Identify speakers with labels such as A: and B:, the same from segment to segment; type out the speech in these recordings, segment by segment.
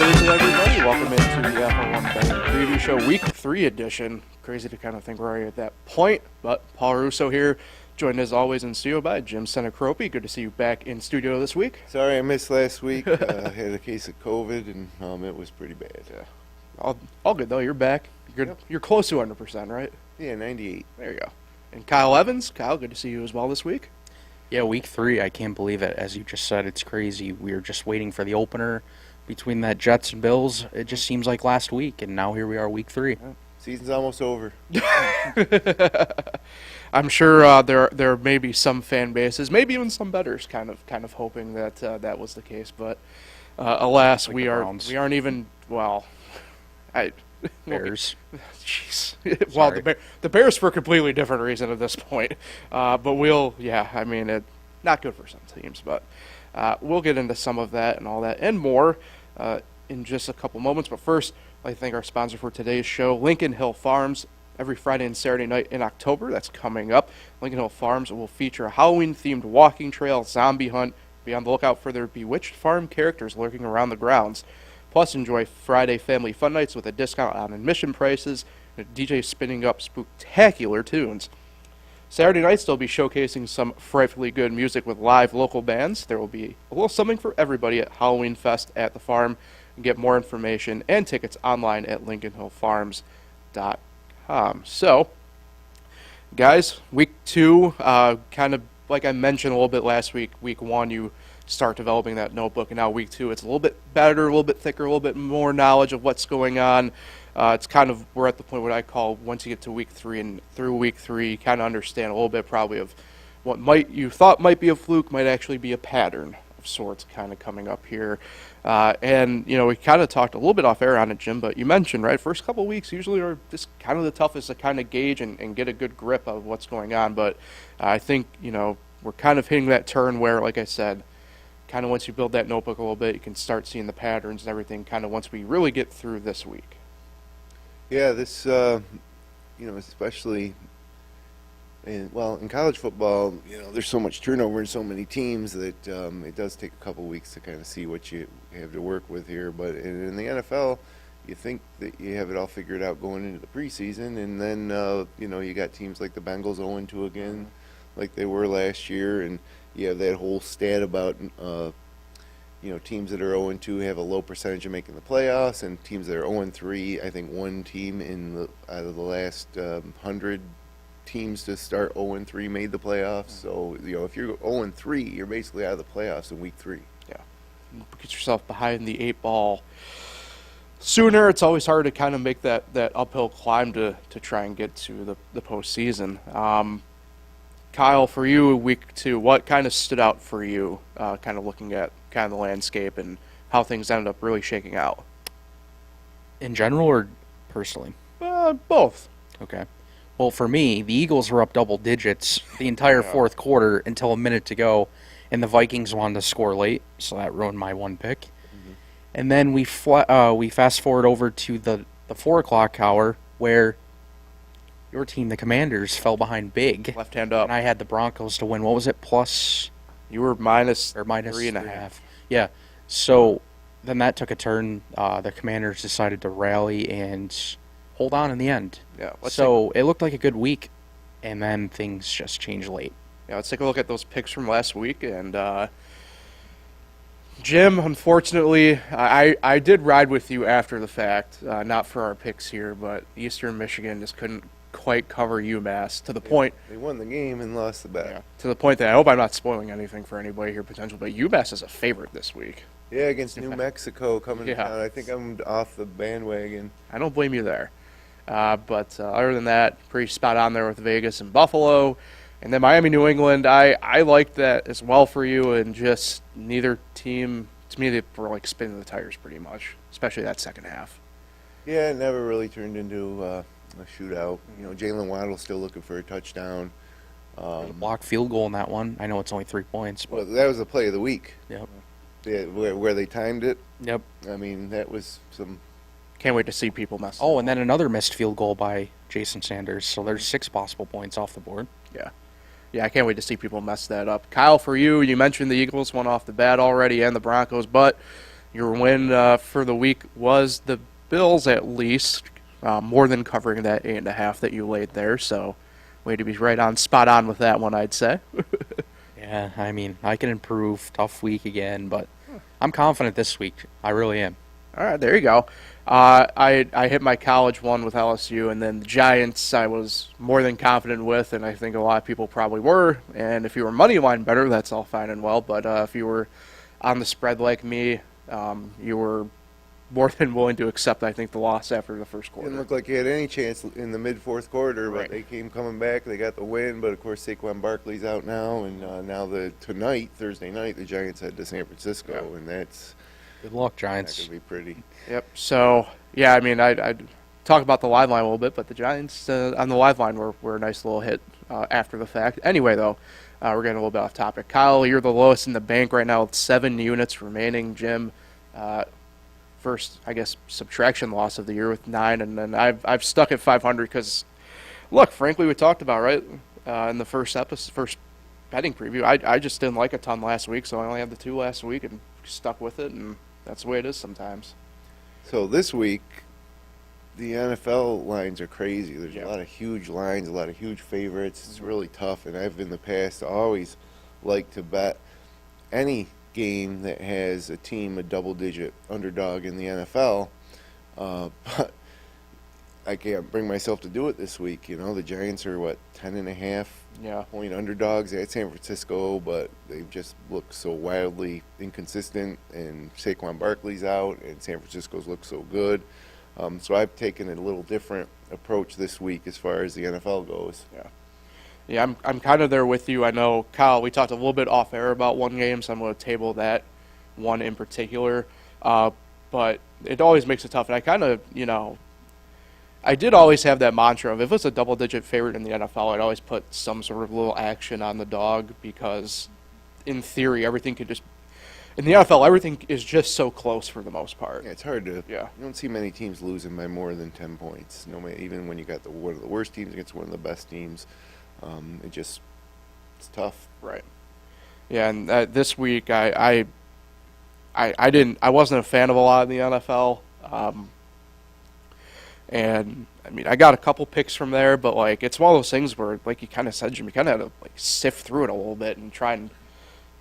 A: Thursday, everybody. Welcome into the FL1 Betting Preview Show, Week 3 edition. Crazy to kind of think we're already at that point, but Paul Russo here, joined as always in studio by Jim Senacropi. Good to see you back in studio this week.
B: Sorry I missed last week. Had a case of COVID, and it was pretty bad.
A: Yeah. All good, though. You're back. You're close to 100%, right?
B: Yeah, 98.
A: There you go. And Kyle Evans. Kyle, good to see you as well this week.
C: Yeah, week 3, I can't believe it. As you just said, it's crazy. We were just waiting for the opener between that Jets and Bills. It just seems like last week, and now here we are, week 3.
B: Yeah. Season's almost over.
A: I'm sure there may be some fan bases, maybe even some bettors, kind of hoping that that was the case. But alas,
C: Like
A: we
C: the
A: aren't even. Well,
C: Bears.
A: Jeez. Well, the Bears for a completely different reason at this point. But not good for some teams. But we'll get into some of that and all that and more in just a couple moments. But first, I'd like to thank our sponsor for today's show, Lincoln Hill Farms. Every Friday and Saturday night in October, that's coming up. Lincoln Hill Farms will feature a Halloween-themed walking trail, zombie hunt. Be on the lookout for their bewitched farm characters lurking around the grounds. Plus, enjoy Friday family fun nights with a discount on admission prices and a DJ spinning up spooktacular tunes. Saturday nights, they'll be showcasing some frightfully good music with live local bands. There will be a little something for everybody at Halloween Fest at the farm. You can get more information and tickets online at lincolnhillfarms.com. So, guys, week 2, kind of like I mentioned a little bit last week, week 1, you start developing that notebook, and now week 2, it's a little bit better, a little bit thicker, a little bit more knowledge of what's going on. It's kind of, we're at the point what I call, once you get to week 3 and through week 3, you kind of understand a little bit probably of what you thought might be a fluke might actually be a pattern of sorts kind of coming up here. And, we kind of talked a little bit off air on it, Jim, but you mentioned, right, first couple of weeks usually are just kind of the toughest to kind of gauge and get a good grip of what's going on. But I think, we're kind of hitting that turn where, like I said, kind of once you build that notebook a little bit, you can start seeing the patterns and everything kind of once we really get through this week.
B: Yeah, this, especially in college football, there's so much turnover in so many teams that it does take a couple weeks to kind of see what you have to work with here. But in the NFL, you think that you have it all figured out going into the preseason, and then, you got teams like the Bengals 0-2 again, like they were last year, and you have that whole stat about, teams that are 0-2 have a low percentage of making the playoffs, and teams that are 0-3, I think one team out of the last 100 teams to start 0-3 made the playoffs. So, if you're 0-3, you're basically out of the playoffs in week 3.
A: Yeah. Get yourself behind the 8 ball sooner. It's always hard to kind of make that uphill climb to try and get to the postseason. Kyle, for you, week 2, what kind of stood out for you, kind of looking at kind of the landscape and how things ended up really shaking out?
C: In general or personally?
A: Both.
C: Okay. Well, for me, the Eagles were up double digits the entire fourth quarter until a minute to go, and the Vikings wanted to score late, so that ruined my one pick. Mm-hmm. And then we fast forward over to the 4 o'clock hour where your team, the Commanders, fell behind big.
A: Left hand up.
C: And I had the Broncos to win. What was it? Plus?
A: You were minus
C: 3.5. Yeah. So then that took a turn. The Commanders decided to rally and hold on in the end.
A: Yeah.
C: It looked like a good week, and then things just changed late.
A: Yeah, let's take a look at those picks from last week. And Jim, unfortunately, I did ride with you after the fact, not for our picks here, but Eastern Michigan just couldn't quite cover UMass to the point.
B: They won the game and lost the bet.
A: Yeah, to the point that I hope I'm not spoiling anything for anybody here potential, but UMass is a favorite this week.
B: Yeah, against New Mexico coming down. I think I'm off the bandwagon.
A: I don't blame you there. But other than that, pretty spot on there with Vegas and Buffalo. And then Miami, New England, I liked that as well for you, and just neither team, to me, they were like spinning the tires pretty much, especially that second half.
B: Yeah, it never really turned into a shootout. Jalen Waddle's still looking for a touchdown.
C: Blocked field goal in that one. I know it's only 3 points. But
B: well, that was the play of the week.
C: Yep.
B: Yeah, where they timed it.
C: Yep.
B: I mean, that was some.
A: Can't wait to see people mess.
C: Oh, and then another missed field goal by Jason Sanders. So there's 6 possible points off the board.
A: Yeah, I can't wait to see people mess that up. Kyle, for you, you mentioned the Eagles won off the bat already and the Broncos, but Your win for the week was the Bills, at least, more than covering that 8.5 that you laid there. So, way to be spot on with that one, I'd say.
C: Yeah, I mean, I can improve. Tough week again, but I'm confident this week. I really am.
A: All right, there you go. I hit my college one with LSU, and then the Giants I was more than confident with, and I think a lot of people probably were. And if you were money line better, that's all fine and well. But if you were on the spread like me, you were more than willing to accept, I think, the loss after the first quarter.
B: Didn't look like he had any chance in the mid-fourth quarter, but
A: Right.
B: they came coming back. They got the win, but of course Saquon Barkley's out now, and now tonight, Thursday night, the Giants head to San Francisco,
A: Yeah.
B: and that's
C: Good luck,
B: not
C: Giants.
B: going to be pretty.
A: Yep. So, yeah, I mean, I'd talk about the live line a little bit, but the Giants on the live line were a nice little hit after the fact. Anyway, though, we're getting a little bit off topic. Kyle, you're the lowest in the bank right now with 7 units remaining. Jim, first, I guess, subtraction loss of the year with 9, and then I've stuck at 500 because, look, frankly, we talked about, right, in the first betting preview, I just didn't like a ton last week, so I only had the 2 last week and stuck with it, and that's the way it is sometimes.
B: So this week, the NFL lines are crazy. There's
A: Yeah.
B: a lot of huge lines, a lot of huge favorites. It's really tough, and I've in the past always liked to bet any game that has a team a double-digit underdog in the NFL, but I can't bring myself to do it this week. You know, the Giants are, 10.5
A: Yeah.
B: point underdogs at San Francisco, but they've just looked so wildly inconsistent, and Saquon Barkley's out, and San Francisco's looked so good. So I've taken a little different approach this week as far as the NFL goes.
A: Yeah, I'm kind of there with you. I know, Kyle, we talked a little bit off air about one game, so I'm going to table that one in particular. But it always makes it tough. And I kind of, I did always have that mantra of if it's a double-digit favorite in the NFL, I'd always put some sort of little action on the dog because, in theory, everything could just in the NFL, everything is just so close for the most part.
B: Yeah, it's hard to.
A: Yeah.
B: You don't see many teams losing by more than 10 points. No, even when you got one of the worst teams against one of the best teams, it's tough.
A: Right. Yeah, and this week I wasn't a fan of a lot in the NFL, and I mean I got a couple picks from there, but like it's one of those things where, like you kind of said, Jim, you kind of had to like sift through it a little bit and try and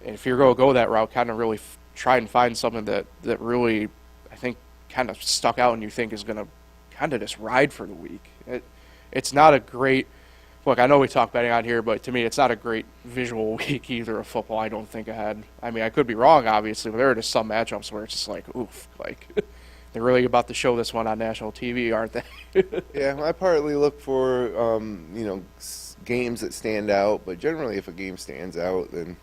A: if you're going to go that route, kind of really try and find something that really I think kind of stuck out and you think is going to kind of just ride for the week. It's not a great. Look, I know we talk betting on here, but to me, it's not a great visual week either of football. I don't think ahead. I mean, I could be wrong, obviously, but there are just some matchups where it's just like, oof, like they're really about to show this one on national TV, aren't they?
B: Yeah, I partly look for games that stand out, but generally, if a game stands out, then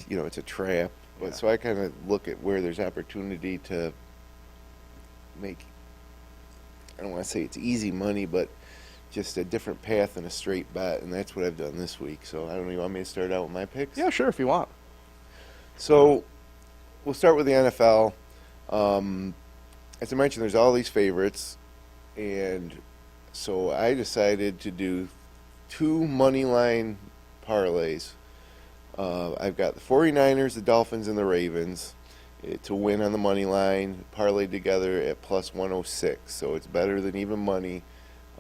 B: it's a trap. But
A: Yeah.
B: so I kind of look at where there's opportunity to make. I don't want to say it's easy money, but just a different path than a straight bet, and that's what I've done this week. So I don't know, you want me to start out with my picks?
A: Yeah, sure, if you want.
B: So we'll start with the NFL. As I mentioned, there's all these favorites, and so I decided to do 2 money line parlays. I've got the 49ers, the Dolphins, and the Ravens to win on the money line, parlayed together at plus 106. So it's better than even money.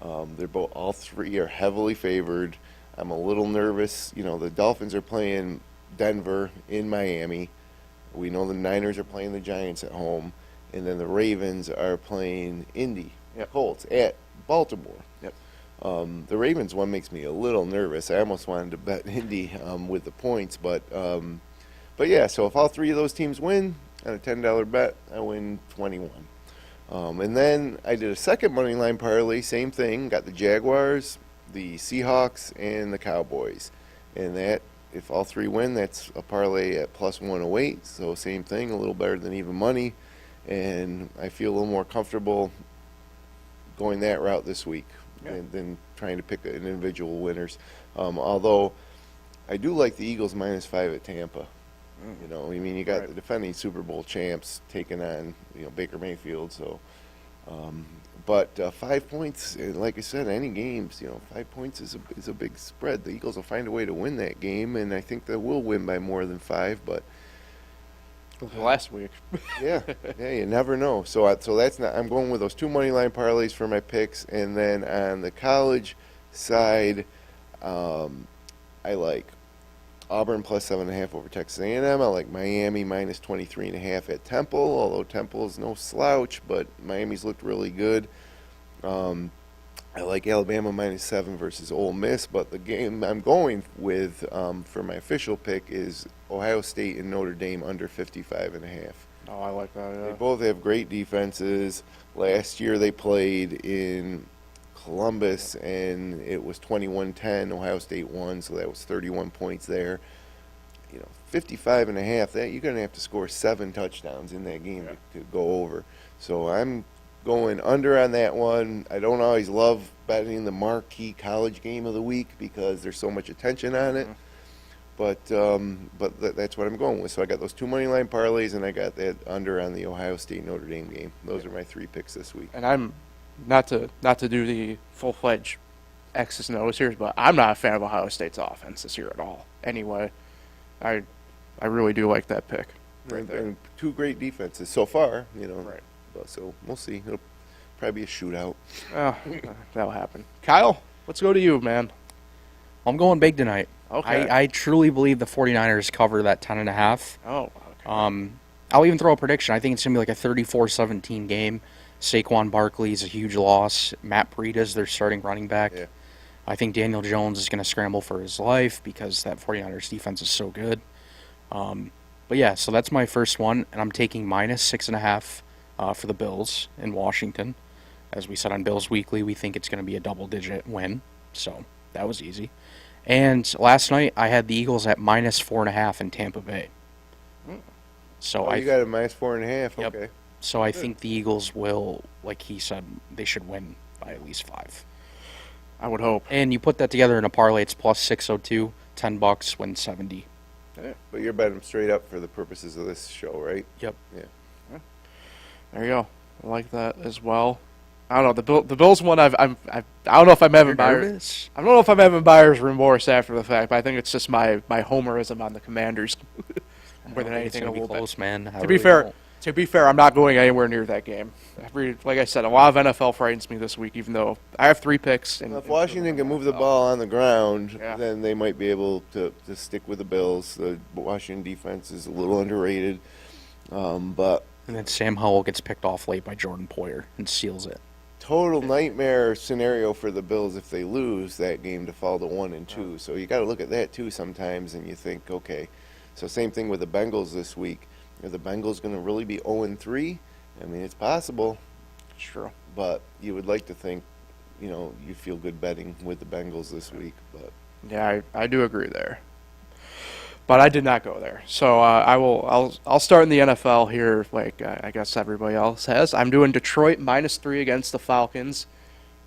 B: All 3 are heavily favored. I'm a little nervous. The Dolphins are playing Denver in Miami. We know the Niners are playing the Giants at home, and then the Ravens are playing Indy,
A: Yep.
B: Colts at Baltimore.
A: Yep.
B: The Ravens one makes me a little nervous. I almost wanted to bet Indy with the points, but yeah. So if all 3 of those teams win on a $10 bet, I win 21. And then I did a second money line parlay, same thing. Got the Jaguars, the Seahawks, and the Cowboys. And that, if all 3 win, that's a parlay at plus 108. So same thing, a little better than even money. And I feel a little more comfortable going that route this week than trying to pick individual winners. Although I do like the Eagles -5 at Tampa. You got
A: Right.
B: the defending Super Bowl champs taking on, Baker Mayfield. So, but 5 points, like I said, any games, 5 points is a big spread. The Eagles will find a way to win that game, and I think they will win by more than 5. But
A: last week.
B: Yeah, yeah, you never know. So that's not. I'm going with those two money line parlays for my picks, and then on the college side, I like Auburn plus 7.5 over Texas A&M. I like Miami minus 23.5 at Temple, although Temple is no slouch, but Miami's looked really good. I like Alabama minus 7 versus Ole Miss, but the game I'm going with for my official pick is Ohio State and Notre Dame under 55.5.
A: Oh, I like that.
B: They
A: Yeah.
B: both have great defenses. Last year they played in Columbus, and it was 21-10. Ohio State won, so that was 31 points there. 55.5. That you're going to have to score 7 touchdowns in that game to go over. So I'm going under on that one. I don't always love betting the marquee college game of the week because there's so much attention on it. But that's what I'm going with. So I got those two money line parlays, and I got that under on the Ohio State Notre Dame game. Those are my 3 picks this week.
A: And I'm not to do the full-fledged X's and O's here, but I'm not a fan of Ohio State's offense this year at all. Anyway, I really do like that pick right there.
B: And 2 great defenses so far,
A: Right.
B: But so we'll see. It'll probably be a shootout.
A: That'll happen. Kyle, let's go to you, man.
C: I'm going big tonight.
A: Okay.
C: I truly believe the 49ers cover that 10.5.
A: Oh, okay.
C: I'll even throw a prediction. I think it's going to be like a 34-17 game. Saquon Barkley is a huge loss. Matt Breida's their starting running back.
B: Yeah.
C: I think Daniel Jones is going to scramble for his life because that 49ers defense is so good. But yeah, so that's my first one, and I'm taking minus 6.5 for the Bills in Washington. As we said on Bills Weekly, we think it's going to be a double-digit win, so that was easy. And last night, I had the Eagles at minus 4.5 in Tampa Bay. So
B: You got a minus 4.5.
C: Yep.
B: Okay.
C: So I think the Eagles will, like he said, they should win by at least 5.
A: I would hope.
C: And you put that together in a parlay, it's plus 602, $10, win 70.
B: Yeah. But you're betting them straight up for the purposes of this show, right?
C: Yep.
B: Yeah.
A: There you go. I like that as well. I don't know the Bills one. I don't know if I'm having buyers. I don't know if I'm having buyer's remorse after the fact, but I think it's just my homerism on the Commanders more than anything.
C: It's gonna be close, man.
A: To be fair, I'm not going anywhere near that game. Like I said, a lot of NFL frightens me this week, even though I have 3 picks.
B: Well, if Washington can move the ball on the ground,
A: Yeah.
B: then they might be able to stick with the Bills. The Washington defense is a little underrated. But
C: And then Sam Howell gets picked off late by Jordan Poyer and seals it.
B: total nightmare scenario for the Bills if they lose that game to fall to 1-2. So you got to look at that too sometimes, and you think, okay. So same thing with the Bengals this week. Are the Bengals going to really be 0-3? I mean, it's possible,
A: It's true.
B: but you would like to think, you feel good betting with the Bengals this week. But
A: Yeah, I do agree there. But I did not go there. So I'll start in the NFL here, like I guess everybody else has. I'm doing Detroit minus 3 against the Falcons.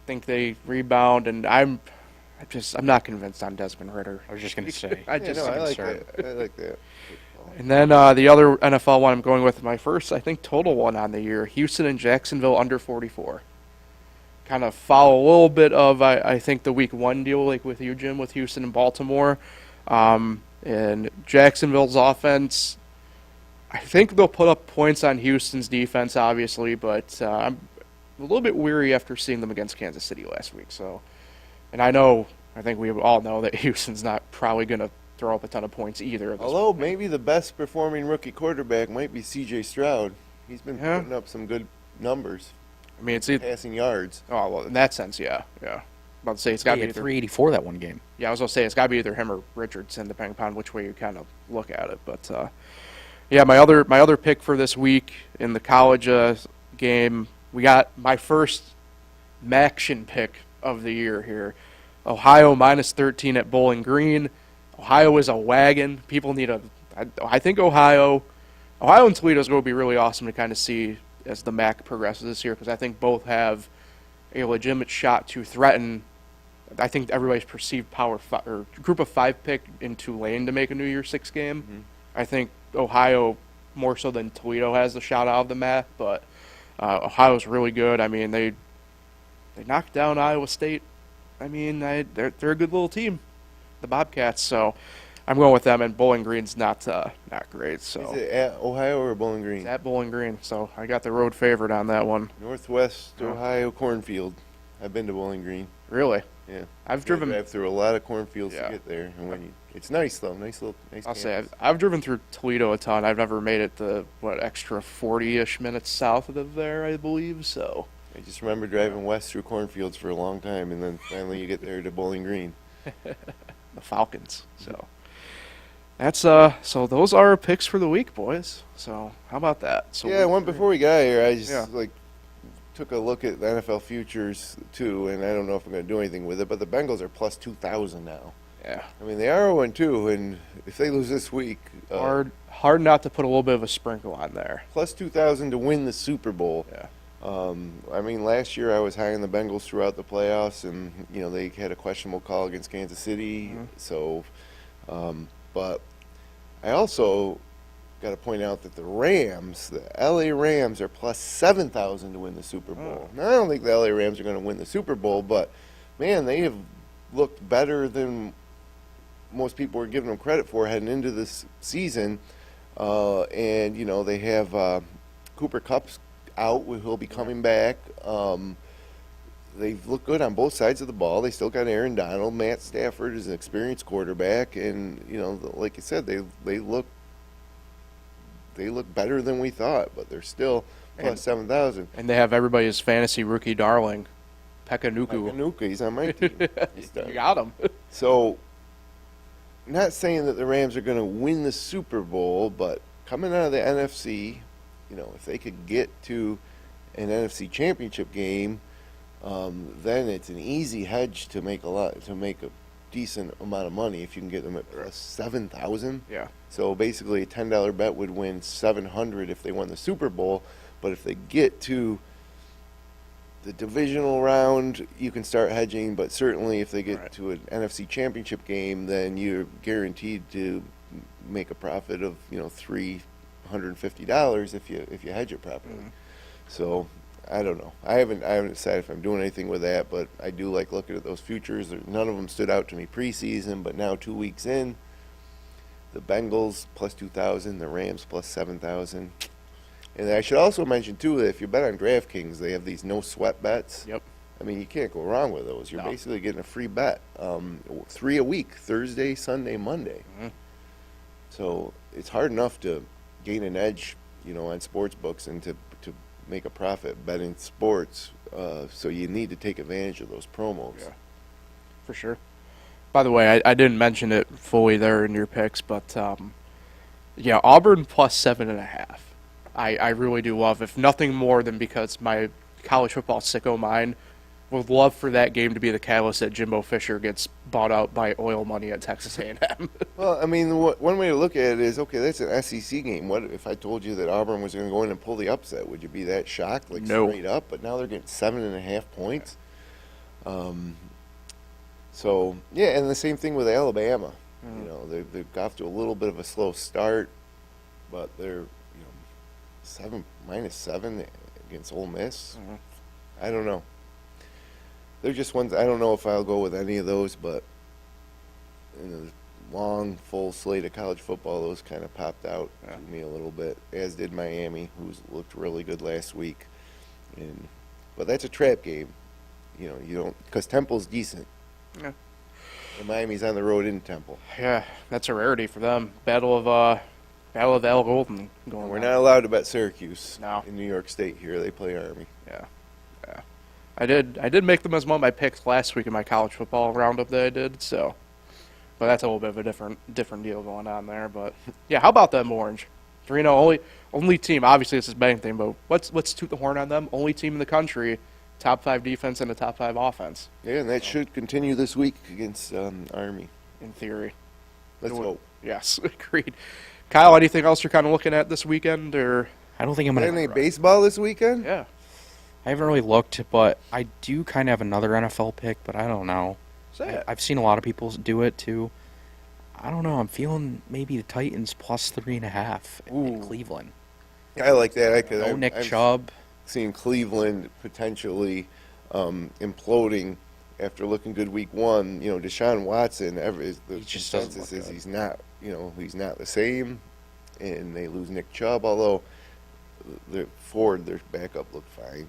A: Think they rebound, and I'm not convinced on Desmond Ritter.
C: I was just gonna say.
A: I just
B: I like
C: concerned.
B: that. I like that.
A: And then the other NFL one I'm going with, my first, I think, total one on the year, Houston and Jacksonville under 44. Kind of follow a little bit of, I think, the week 1 deal, like with you, Jim, with Houston and Baltimore. And Jacksonville's offense, I think they'll put up points on Houston's defense, obviously, but I'm a little bit weary after seeing them against Kansas City last week. So, and I think we all know that Houston's not probably going to throw up a ton of points either.
B: Although maybe the best performing rookie quarterback might be C.J. Stroud. He's been
A: Yeah.
B: putting up some good numbers,
A: I mean, it's either,
B: passing yards.
A: oh well, in that sense, yeah. About to say it's got to
C: He
A: be
C: had
A: either.
C: 384 that one game.
A: Yeah, I was gonna say it's got to be either him or Richardson, depending upon which way you kind of look at it. But yeah, my other pick for this week in the college game, we got my first Maction pick of the year here. Ohio minus 13 at Bowling Green. Ohio is a wagon. People need I think Ohio and Toledo is going to be really awesome to kind of see as the MAC progresses this year, because I think both have a legitimate shot to threaten. I think everybody's perceived or group of 5 pick in Tulane to make a New Year's 6 game.
B: Mm-hmm.
A: I think Ohio more so than Toledo has the shot out of the MAC, but Ohio's really good. I mean, they knocked down Iowa State. I mean, they're a good little team, the Bobcats. So I'm going with them, and Bowling Green's not great. So
B: Is it at Ohio or Bowling Green?
A: it's at Bowling Green, so I got the road favorite on that one.
B: Northwest
A: Yeah.
B: Ohio cornfield. I've been to Bowling Green.
A: Really,
B: Yeah.
A: I've
B: You
A: driven.
B: drive through a lot of cornfields
A: Yeah.
B: to get there, and it's nice though. Nice
A: I'll say
B: campus.
A: I've driven through Toledo a ton. I've never made it the extra 40-ish minutes south of there, I believe. So
B: I just remember driving west through cornfields for a long time, and then finally you get there to Bowling Green.
A: the Falcons. So that's so those are our picks for the week, boys. So how about that? So
B: Yeah, one before we got here, I just
A: Yeah.
B: took a look at the NFL futures too, and I don't know if I'm going to do anything with it, but the Bengals are plus 2,000 now.
A: Yeah,
B: I mean, they are 0-2, and if they lose this week,
A: hard not to put a little bit of a sprinkle on there.
B: plus 2,000 to win the Super Bowl.
A: Yeah.
B: I mean, last year I was high on the Bengals throughout the playoffs, and they had a questionable call against Kansas City.
A: Mhm.
B: So, but I also got to point out that the Rams, the LA Rams, are plus 7,000 to win the Super Bowl.
A: Oh.
B: Now, I don't think the LA Rams are going to win the Super Bowl, but man, they have looked better than most people were giving them credit for heading into this season. And they have Cooper Kupp's out; he'll be coming back. They've looked good on both sides of the ball. They still got Aaron Donald. Matt Stafford is an experienced quarterback, and like you said, they look better than we thought, but they're still plus 7,000.
A: And they have everybody's fantasy rookie darling, Pekka Nuku.
B: Nuka, he's on my team.
A: You got him.
B: So, not saying that the Rams are going to win the Super Bowl, but coming out of the NFC, if they could get to an NFC Championship game, then it's an easy hedge to make a decent amount of money if you can get them at plus 7,000.
A: Yeah.
B: So basically, a $10 bet would win 700 if they won the Super Bowl. But if they get to the divisional round, you can start hedging. But certainly, if they get
A: Right.
B: to an NFC Championship game, then you're guaranteed to make a profit of $350 if you hedge it properly.
A: Mhm.
B: So I don't know. I haven't decided if I'm doing anything with that, but I do like looking at those futures. None of them stood out to me preseason, but now 2 weeks in, the Bengals plus 2,000, the Rams plus 7,000. And I should also mention too that if you bet on DraftKings, they have these no sweat bets.
A: Yep.
B: I mean, you can't go wrong with those. You're
A: No.
B: basically getting a free bet, 3 a week: Thursday, Sunday, Monday.
A: Mhm.
B: So it's hard enough to gain an edge, on sports books and to make a profit betting sports. So you need to take advantage of those promos.
A: Yeah. For sure. By the way, I didn't mention it fully there in your picks, but yeah, Auburn plus 7.5. I really do love, if nothing more than because my college football sicko mind would love for that game to be the catalyst that Jimbo Fisher gets bought out by oil money at Texas A&M.
B: Well, I mean, one way to look at it is, okay, that's an SEC game. What if I told you that Auburn was going to go in and pull the upset? Would you be that shocked,
A: No.
B: straight up? But now they're getting 7.5 points. So yeah, and the same thing with Alabama.
A: Mhm.
B: They've got off to a little bit of a slow start, but they're -7 against Ole Miss.
A: Mhm.
B: I don't know. They're just ones. I don't know if I'll go with any of those, but in a long, full slate of college football, those kind of popped out
A: Yeah.
B: to me a little bit, as did Miami, who looked really good last week. But that's a trap game. You don't, because Temple's decent.
A: Yeah.
B: And Miami's on the road in Temple.
A: Yeah, that's a rarity for them. Battle of Al Golden going
B: We're
A: on.
B: not allowed to bet Syracuse
A: No.
B: in New York State here. They play Army.
A: Yeah, yeah. I did make them as one of my picks last week in my college football roundup that I did. So, but that's a little bit of a different deal going on there. But yeah, how about them Orange? 3-0 only team. Obviously, this is betting thing, but let's toot the horn on them. Only team in the country, top 5 defense and a top 5 offense.
B: Yeah, and that should continue this week against Army.
A: In theory.
B: Let's hope.
A: Yes, agreed. Kyle, anything else you're kind of looking at this weekend, or
C: I don't think I'm
B: Any
C: gonna.
B: baseball this weekend?
A: yeah?
C: I haven't really looked, but I do kind of have another NFL pick, but I don't know.
A: Say it.
C: I've seen a lot of people do it too. I don't know. I'm feeling maybe the Titans plus 3.5 in
A: Ooh.
C: Cleveland.
B: I like that.
C: No Nick
B: I've
C: Chubb.
B: seen Cleveland potentially imploding after looking good week one, Deshaun Watson, the
C: He just doesn't
B: consensus
C: look
B: is
C: good.
B: he's not the same, and they lose Nick Chubb, although their backup looked fine.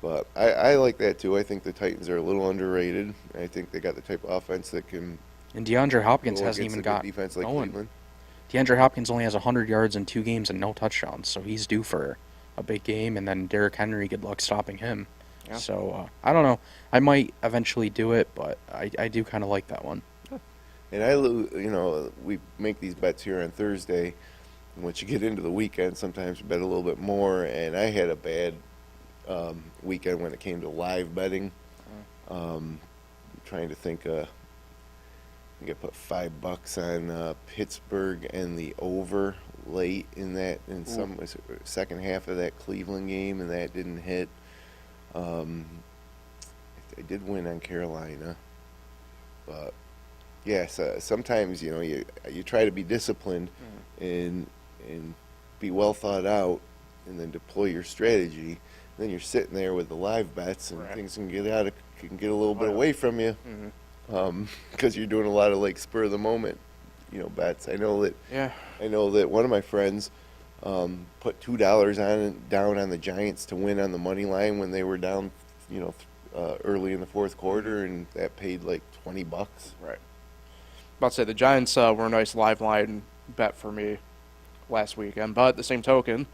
B: But I like that too. I think the Titans are a little underrated. I think they got the type of offense that can
C: And DeAndre Hopkins
B: go
C: hasn't
B: against
C: even
B: a good
C: got
B: defense like
C: going.
B: Cleveland.
C: DeAndre Hopkins only has 100 yards in 2 games and no touchdowns, so he's due for a big game. And then Derrick Henry, good luck stopping him.
A: Yeah.
C: So I don't know. I might eventually do it, but I do kind of like that one.
B: And we make these bets here on Thursday. And once you get into the weekend, sometimes you bet a little bit more. And I had a bad weekend when it came to live betting. Trying to think. I think I put $5 on Pittsburgh and the over late in some second half of that Cleveland game, and that didn't hit. I did win on Carolina, but yes, sometimes you try to be disciplined and be well thought out, and then deploy your strategy. Then you're sitting there with the live bets, and
A: Right.
B: things can get a little bit
A: yeah.
B: away from you because you're doing a lot of like spur of the moment, bets. I know that one of my friends put $2 down on the Giants to win on the money line when they were down, early in the fourth quarter, and that paid like $20.
A: Right. About to say the Giants were a nice live line bet for me last weekend, but at the same token,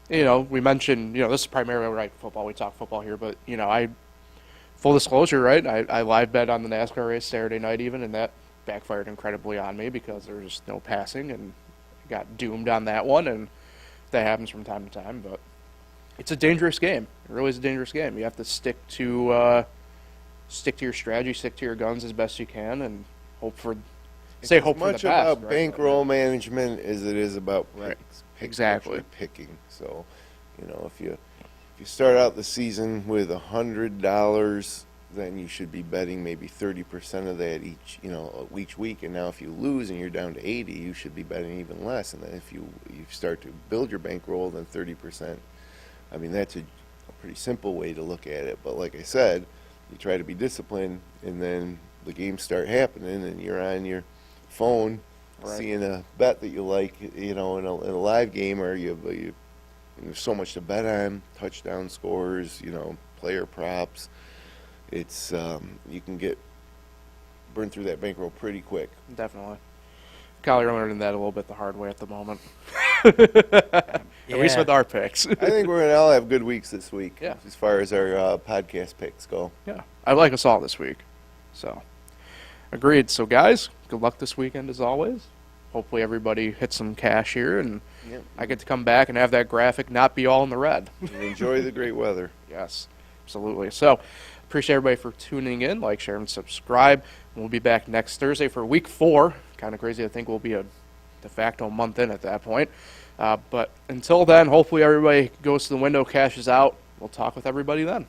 A: we mentioned, this is primarily right football. We talk football here, but full disclosure, right? I live bet on the NASCAR race Saturday night even, and that backfired incredibly on me because there was no passing and got doomed on that one, and that happens from time to time. But it's a dangerous game. It really is a dangerous game. You have to stick to your strategy, stick to your guns as best you can, and hope for
B: It's
A: hope
B: as
A: for the
B: much
A: best.
B: about
A: right?
B: bankroll management as it is about
A: Right.
B: exactly picking. So, if you start out the season with $100, then you should be betting maybe 30% of that each week. And now if you lose and you're down to 80, you should be betting even less. And then if you start to build your bankroll, then 30%. I mean, that's a pretty simple way to look at it. But like I said, you try to be disciplined, and then the games start happening, and you're on your phone
A: Right.
B: seeing a bet that you like, in a live game, or there's so much to bet on, touchdown scores, player props. It's you can get burned through that bankroll pretty quick.
A: Definitely. Kyle, you're learning that a little bit the hard way at the moment. At least with our picks.
B: I think we're gonna all have good weeks this week,
A: Yeah.
B: as far as our podcast picks go.
A: Yeah, I like us all this week. So, agreed. So, guys, good luck this weekend as always. Hopefully, everybody hits some cash here, and
B: Yep.
A: I get to come back and have that graphic not be all in the red.
B: And enjoy the great weather.
A: Yes, absolutely. So, appreciate everybody for tuning in. Like, share, and subscribe. We'll be back next Thursday for week 4. Kind of crazy. I think we'll be a de facto month in at that point. But until then, hopefully everybody goes to the window, cashes out. We'll talk with everybody then.